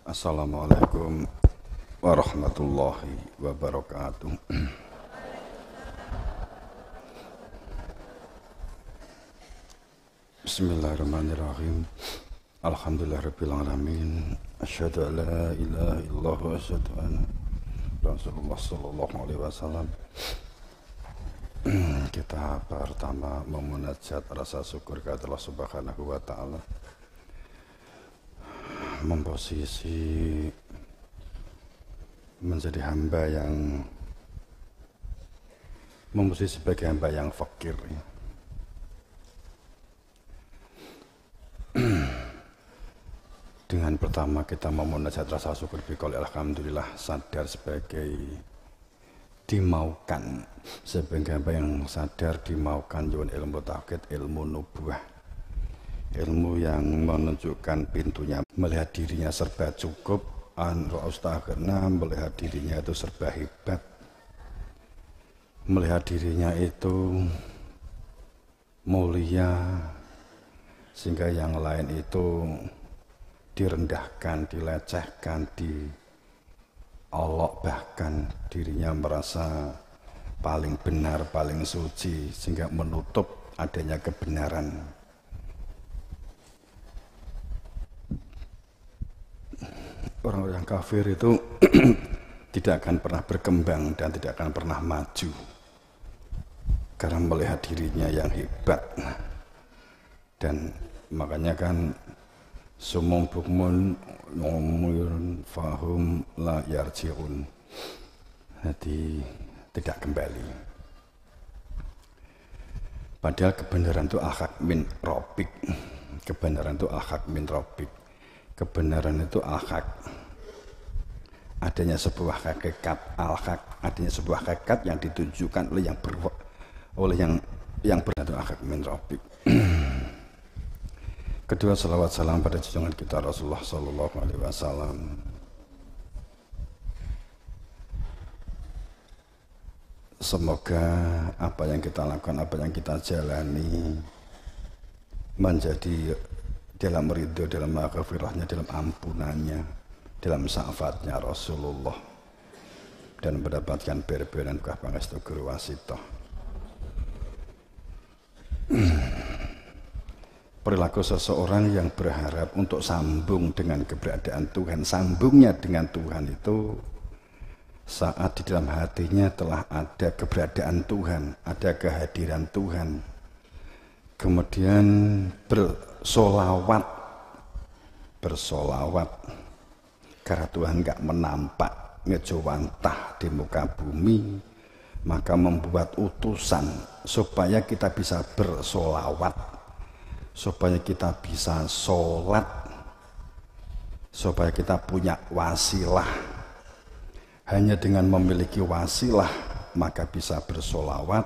Assalamualaikum warahmatullahi wabarakatuh. Bismillahirrahmanirrahim. Alhamdulillahirabbil alamin. Asyhadu an la ilaha illallah wa asyhadu anna Rasulullah sallallahu alaihi wasallam. Kita pertama memunajat rasa syukur kepada Allah Subhanahu wa taala. Memposisi menjadi hamba yang memposisi sebagai hamba yang fakir ya. Dengan pertama kita memunajat rasa syukur biqaul alhamdulillah, sadar sebagai dimaukan sebagai hamba yang sadar dimaukan nyuwun ilmu tauhid, ilmu nubuwah, ilmu yang menunjukkan pintunya, melihat dirinya serba cukup, melihat dirinya itu serba hebat, melihat dirinya itu mulia, sehingga yang lain itu direndahkan, dilecehkan, diolok, bahkan dirinya merasa paling benar, paling suci, sehingga menutup adanya kebenaran. Orang-orang kafir itu tidak akan pernah berkembang dan tidak akan pernah maju karena melihat dirinya yang hebat. Dan makanya kan sumum bukmun umurun fahum la yarji'un, jadi tidak kembali. Padahal kebenaran itu al-haq min rabbik, kebenaran itu al-haq min rabbik. Kebenaran itu al-haq, adanya sebuah hakikat al-haq, adanya sebuah hakikat yang ditunjukkan oleh yang benar itu al-haq min rabbik. Kedua, salawat salam pada junjungan kita Rasulullah sallallahu alaihi wasallam. Semoga apa yang kita lakukan, apa yang kita jalani menjadi dalam ridho, dalam maghfirahnya, dalam ampunannya, dalam syafaatnya Rasulullah, dan mendapatkan ber-ber dan pangestu guru wasithah. Perilaku seseorang yang berharap untuk sambung dengan keberadaan Tuhan, sambungnya dengan Tuhan itu saat di dalam hatinya telah ada keberadaan Tuhan, ada kehadiran Tuhan, kemudian bersolawat karena Tuhan enggak menampak, ngejawantah di muka bumi, maka membuat utusan supaya kita bisa bersolawat, supaya kita bisa sholat, supaya kita punya wasilah. Hanya dengan memiliki wasilah maka bisa bersolawat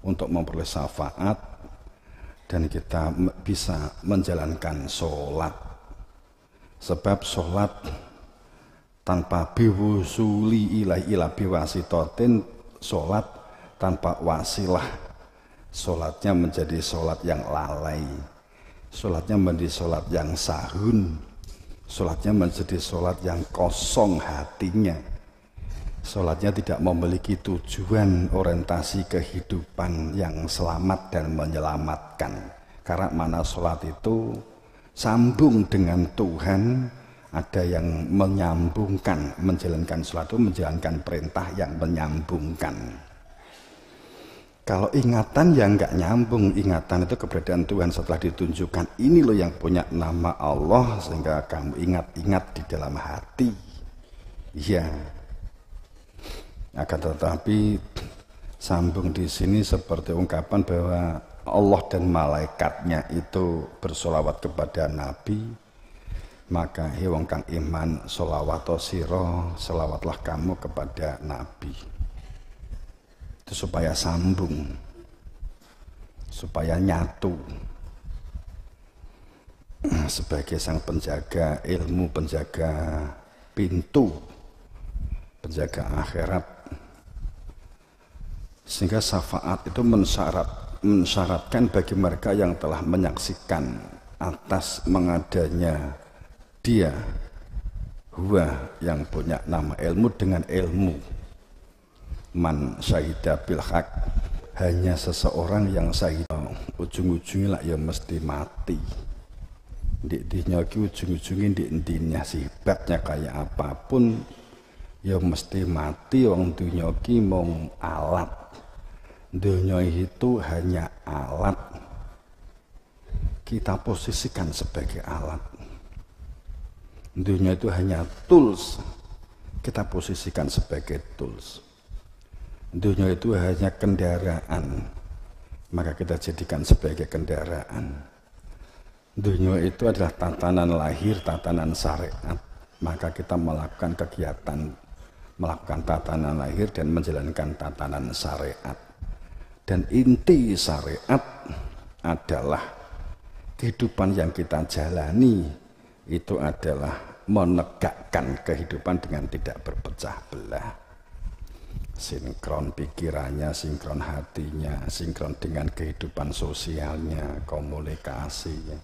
untuk memperoleh syafaat, dan kita bisa menjalankan sholat. Sebab sholat tanpa biwusuli ila biwasitotin, sholat tanpa wasilah, sholatnya menjadi sholat yang lalai, sholatnya menjadi sholat yang sahun, sholatnya menjadi sholat yang kosong hatinya, sholatnya tidak memiliki tujuan orientasi kehidupan yang selamat dan menyelamatkan. Karena mana sholat itu sambung dengan Tuhan, ada yang menyambungkan, menjalankan sholat itu menjalankan perintah yang menyambungkan. Kalau ingatan yang enggak nyambung, ingatan itu keberadaan Tuhan setelah ditunjukkan, ini loh yang punya nama Allah, sehingga kamu ingat-ingat di dalam hati. Ya, akan tetapi sambung di sini seperti ungkapan bahwa Allah dan malaikatnya itu bersolawat kepada Nabi, maka wong kang iman sholawat sira, selawatlah kamu kepada Nabi. Itu supaya sambung, supaya nyatu. Sebagai sang penjaga ilmu, penjaga pintu, penjaga akhirat, sehingga syafaat itu mensyaratkan bagi mereka yang telah menyaksikan atas mengadanya dia Huwa yang punya nama ilmu dengan ilmu. Man syahida bil haq, hanya seseorang yang syahid ujung-ujungnya lah ya mesti mati. Di ujung-ujungnya di sifatnya kayak apapun ya mesti mati. Wong dunya ki mung alat. Dunia itu hanya alat. Kita posisikan sebagai alat. Dunia itu hanya tools. Kita posisikan sebagai tools. Dunia itu hanya kendaraan. Maka kita jadikan sebagai kendaraan. Dunia itu adalah tatanan lahir, tatanan syariat. Maka kita melakukan kegiatan, melakukan tatanan lahir dan menjalankan tatanan syariat. Dan inti syariat adalah kehidupan yang kita jalani itu adalah menegakkan kehidupan dengan tidak berpecah belah. Sinkron pikirannya, sinkron hatinya, sinkron dengan kehidupan sosialnya, komunikasinya.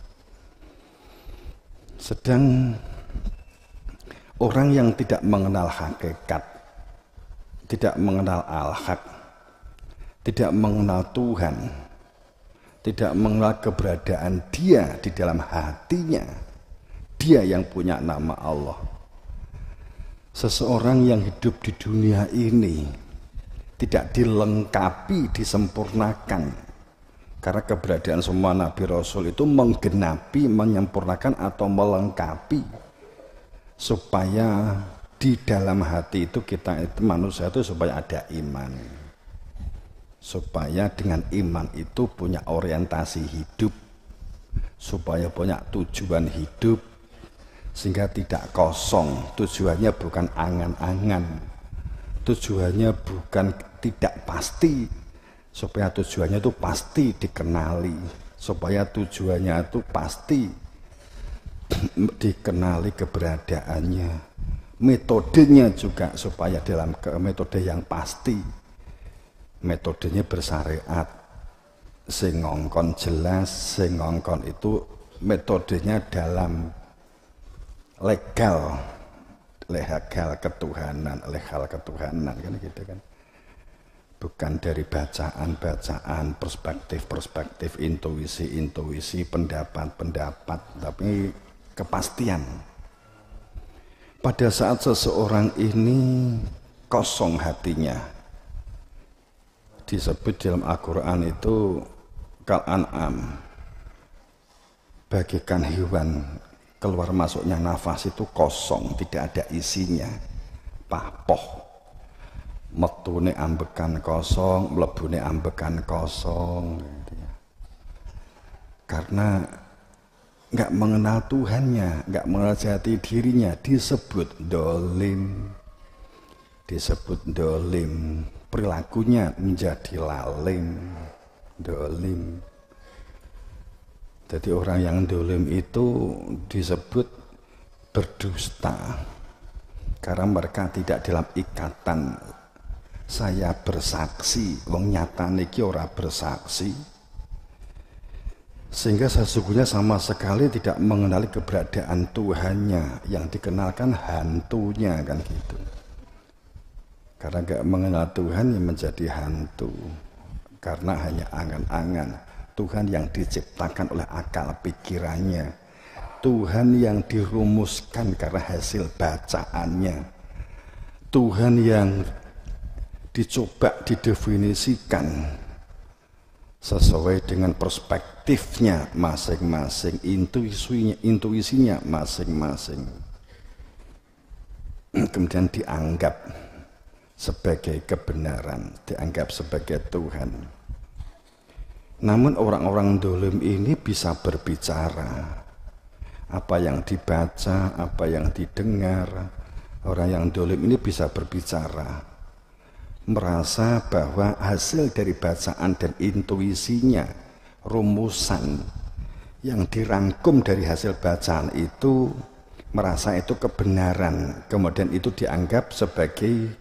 Sedang orang yang tidak mengenal hakikat, tidak mengenal al-haq, tidak mengenal Tuhan, tidak mengenal keberadaan Dia di dalam hatinya, Dia yang punya nama Allah. Seseorang yang hidup di dunia ini tidak dilengkapi, disempurnakan. Karena keberadaan semua Nabi Rasul itu menggenapi, menyempurnakan atau melengkapi. Supaya di dalam hati itu kita itu manusia itu supaya ada iman. Supaya dengan iman itu punya orientasi hidup. Supaya punya tujuan hidup. Sehingga tidak kosong. Tujuannya bukan angan-angan. Tujuannya bukan tidak pasti, supaya tujuannya itu pasti dikenali, supaya tujuannya itu pasti dikenali keberadaannya, metodenya juga supaya dalam metode yang pasti, metodenya bersyariat, sing ngongkon jelas, sing ngongkon itu metodenya dalam legal ketuhanan kan gitu kan, bukan dari bacaan-bacaan, perspektif-perspektif, intuisi-intuisi, pendapat-pendapat, tapi kepastian. Pada saat seseorang ini kosong hatinya, disebut dalam Al-Quran itu kal-an'am, bagikan hewan. Keluar masuknya nafas itu kosong, tidak ada isinya, papoh. Metune ambekan kosong, mlebune ambekan kosong, gitu ya. Karena nggak mengenal Tuhannya, nggak mengenal jati dirinya, disebut dolim, perilakunya menjadi lalim, dolim. Jadi orang yang dolim itu disebut berdusta karena mereka tidak dalam ikatan saya bersaksi, wong nyata niki ora bersaksi, sehingga sesungguhnya sama sekali tidak mengenali keberadaan Tuhannya, yang dikenalkan hantunya kan gitu. Karena gak mengenal Tuhan yang menjadi hantu, karena hanya angan-angan. Tuhan yang diciptakan oleh akal pikirannya, Tuhan yang dirumuskan karena hasil bacaannya, Tuhan yang dicoba didefinisikan sesuai dengan perspektifnya masing-masing, intuisinya masing-masing, kemudian dianggap sebagai kebenaran, dianggap sebagai Tuhan. Namun orang-orang dolim ini bisa berbicara, apa yang dibaca, apa yang didengar, orang yang dolim ini bisa berbicara, merasa bahwa hasil dari bacaan dan intuisinya, rumusan yang dirangkum dari hasil bacaan itu, merasa itu kebenaran, kemudian itu dianggap sebagai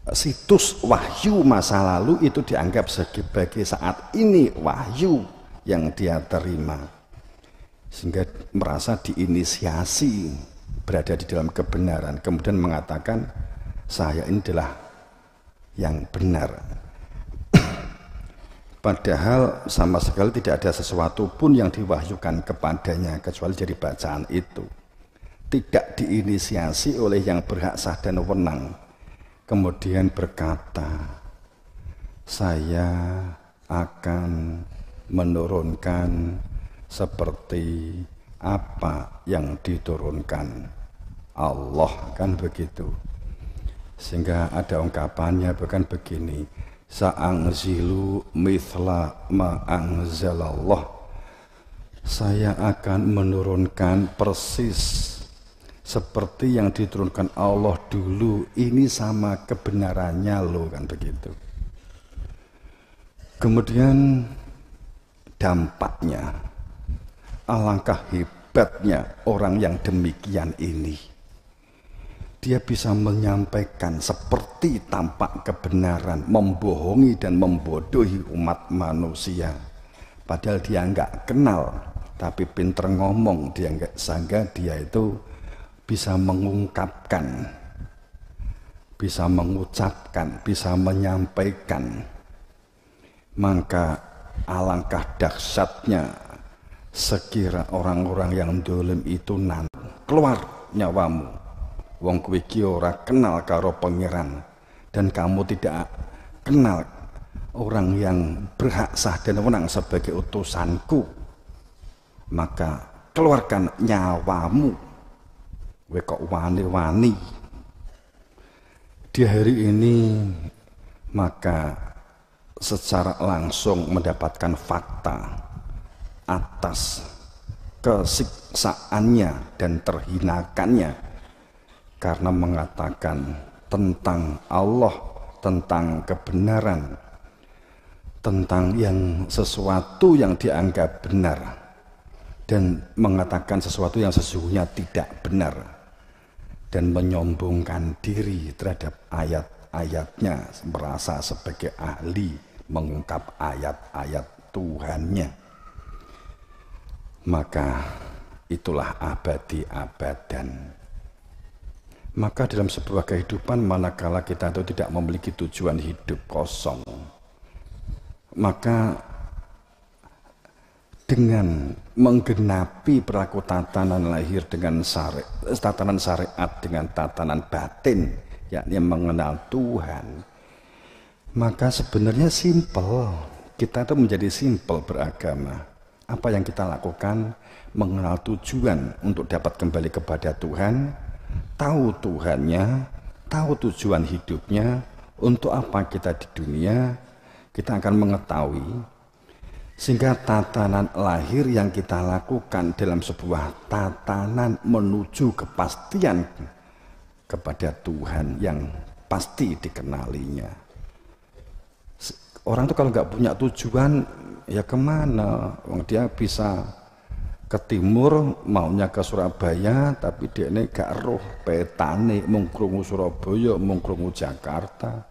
situs wahyu masa lalu, itu dianggap sebagai saat ini wahyu yang dia terima, sehingga merasa diinisiasi berada di dalam kebenaran, kemudian mengatakan saya ini adalah yang benar. Padahal sama sekali tidak ada sesuatu pun yang diwahyukan kepadanya kecuali dari bacaan itu. Tidak diinisiasi oleh yang berhak sah dan wewenang. Kemudian berkata, saya akan menurunkan seperti apa yang diturunkan Allah, kan begitu. Sehingga ada ungkapannya bukan begini, sa'angzilu mithla ma'angzalallah, saya akan menurunkan persis seperti yang diturunkan Allah dulu, ini sama kebenarannya loh, kan begitu. Kemudian dampaknya, alangkah hebatnya orang yang demikian ini. Dia bisa menyampaikan seperti tampak kebenaran, membohongi dan membodohi umat manusia. Padahal dia enggak kenal, tapi pinter ngomong dia enggak, sehingga dia itu bisa mengungkapkan, bisa mengucapkan, bisa menyampaikan. Maka alangkah dahsyatnya sekira orang-orang yang dolim itu nanti keluar nyawamu, wong kowe iki ora kenal karo pangeran dan kamu tidak kenal orang yang berhak sah dan wewenang sebagai utusanku, maka keluarkan nyawamu. Kowe kok wani-wani di hari ini, maka secara langsung mendapatkan fakta atas kesiksaannya dan terhinakannya karena mengatakan tentang Allah, tentang kebenaran, tentang yang sesuatu yang dianggap benar dan mengatakan sesuatu yang sesungguhnya tidak benar dan menyombongkan diri terhadap ayat-ayatnya, merasa sebagai ahli mengungkap ayat-ayat Tuhannya. Maka itulah abadi abadan. Maka dalam sebuah kehidupan, manakala kita itu tidak memiliki tujuan hidup, kosong, maka dengan menggenapi perilaku tatanan lahir dengan tatanan syariat dengan tatanan batin, yakni mengenal Tuhan, maka sebenarnya simpel, kita itu menjadi simpel beragama. Apa yang kita lakukan? Mengenal tujuan untuk dapat kembali kepada Tuhan, tahu Tuhannya, tahu tujuan hidupnya, untuk apa kita di dunia, kita akan mengetahui. Sehingga tatanan lahir yang kita lakukan dalam sebuah tatanan menuju kepastian kepada Tuhan yang pasti dikenalinya. Orang itu kalau nggak punya tujuan, ya kemana? Dia bisa ke timur, maunya ke Surabaya, tapi dia ini gak roh petane, mung krungu Surabaya, mung krungu Jakarta,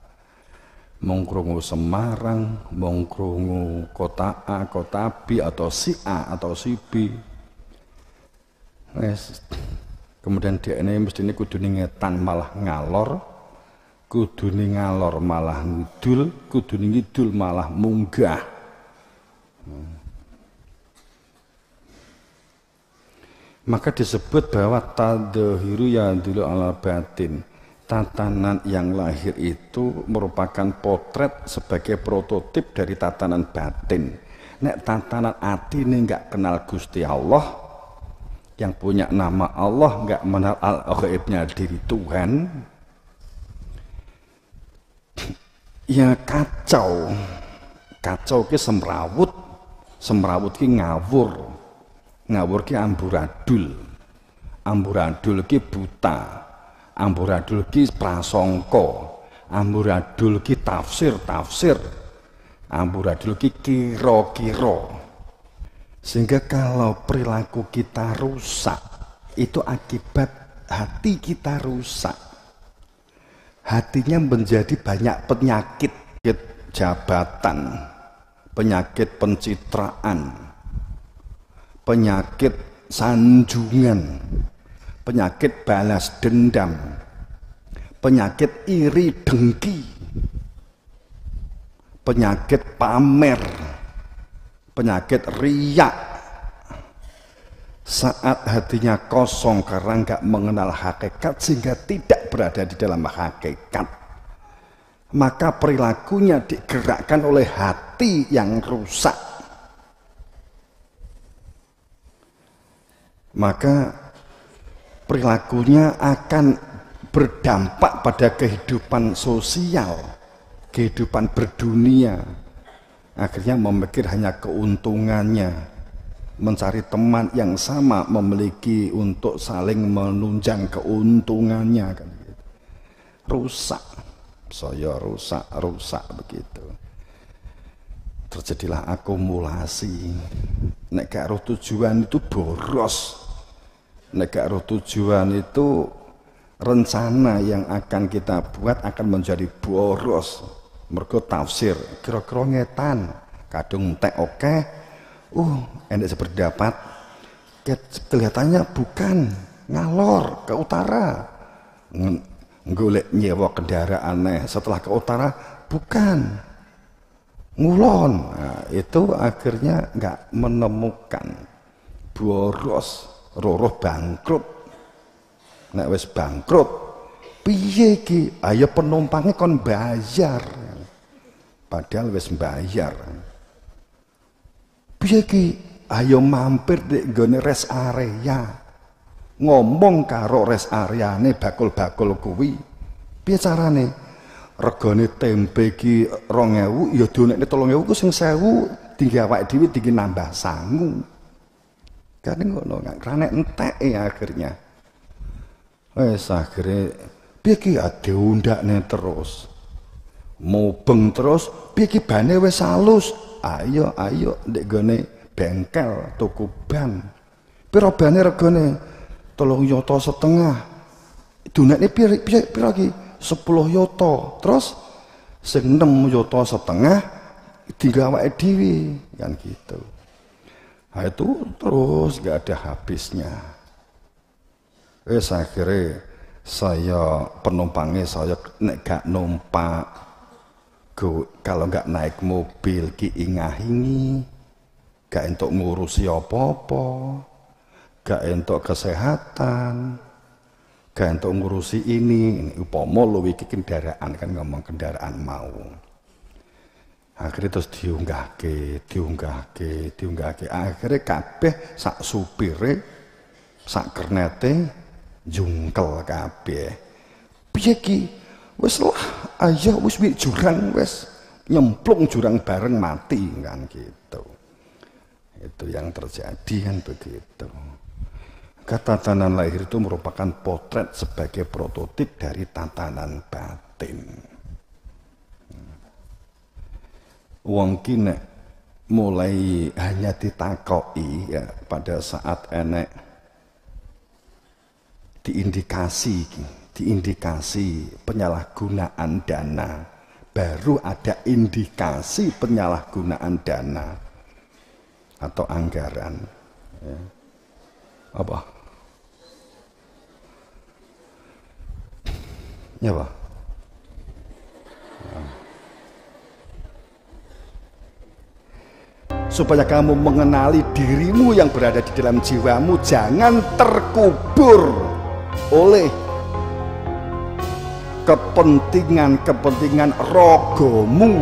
mung krungu Semarang, mung krungu kota A, kota B, atau si A atau si B. Kemudian dia ini mesti ini kudu ngetan malah ngalor, kudu ngalor malah ngidul, kudu ngidul malah munggah. Maka disebut bahwa tadzahiru yadullu ala batin. Tatanan yang lahir itu merupakan potret sebagai prototip dari tatanan batin. Nek tatanan ati ini enggak kenal Gusti Allah, yang punya nama Allah, enggak mengenal al-ghaibnya diri Tuhan, ya kacau. Kacau ki semrawut, semrawut ki ngawur, ngawur ki amburadul, amburadul ki buta, amburadul ki prasangka, amburadul ki tafsir, amburadul ki kira-kira. Sehingga kalau perilaku kita rusak, itu akibat hati kita rusak. Hatinya menjadi banyak penyakit jabatan, penyakit pencitraan, penyakit sanjungan, penyakit balas dendam, penyakit iri dengki, penyakit pamer, penyakit riak. Saat hatinya kosong karena nggak mengenal hakikat sehingga tidak berada di dalam hakikat, maka perilakunya digerakkan oleh hati yang rusak. Maka perilakunya akan berdampak pada kehidupan sosial, kehidupan berdunia. Akhirnya memikir hanya keuntungannya, mencari teman yang sama, memiliki untuk saling menunjang keuntungannya kan gitu. Rusak, saya rusak begitu. Terjadilah akumulasi. Nek gak roh tujuan itu boros. Nek gak roh tujuan itu rencana yang akan kita buat akan menjadi boros. Mergo tafsir kira-kira ngetan, kadung tek oke. Endek seberdapat. Kelihatannya bukan ngalor ke utara. Golek nyewa kendaraan setelah ke utara bukan ngulon. Nah, itu akhirnya nggak menemukan, boros, roroh bangkrut. Nek wis bangkrut piye iki? Ayo penumpangnya kon bayar, padahal wis bayar. Piye iki? Ayo mampir di nggone rest area, ngomong karo rest areane bakul-bakul kuwi. Piye carane? Regane tempe ki 2000 ya donekne 3000 ku sing 1000 tinggi awake dhewe tinggi nambah sangu. Kan ngono kan krane enteke akhirnya. Wis akhire piye ki diundakne terus. Mubeng terus piye ki bane wis halus. Ayo ndek gone bengkel tuku ban. Piro bane regane 3,5 yuta. Donekne piro ki? 10 yuta. Terus sing 6,5 yuta tinggal awake dhewe kan gitu. Nah itu terus gak ada habisnya. Akhirnya saya penumpangnya saya nek gak numpak, kalau gak naik mobil ki ingah-ingi, gak entuk ngurusi apa-apa, gak entuk kesehatan, gak entuk ngurusi ini upama luwih iki kendaraan, kan ngomong kendaraan mau. Akhirnya terus diunggahke. Akhirnya kabeh sak supire, sak kernete jungkel kabeh. Piye ki? Wis lah, ayo wis jurang wis nyemplung jurang bareng mati kan gitu. Itu yang terjadi kan begitu. Tatanan lahir itu merupakan potret sebagai prototip dari tatanan batin. Wong ki nek mulai hanya ditakoki ya pada saat enek diindikasi penyalahgunaan dana, baru ada indikasi penyalahgunaan dana atau anggaran. Ya. Apa? Ya Pak. Supaya kamu mengenali dirimu yang berada di dalam jiwamu, jangan terkubur oleh kepentingan-kepentingan rogomu.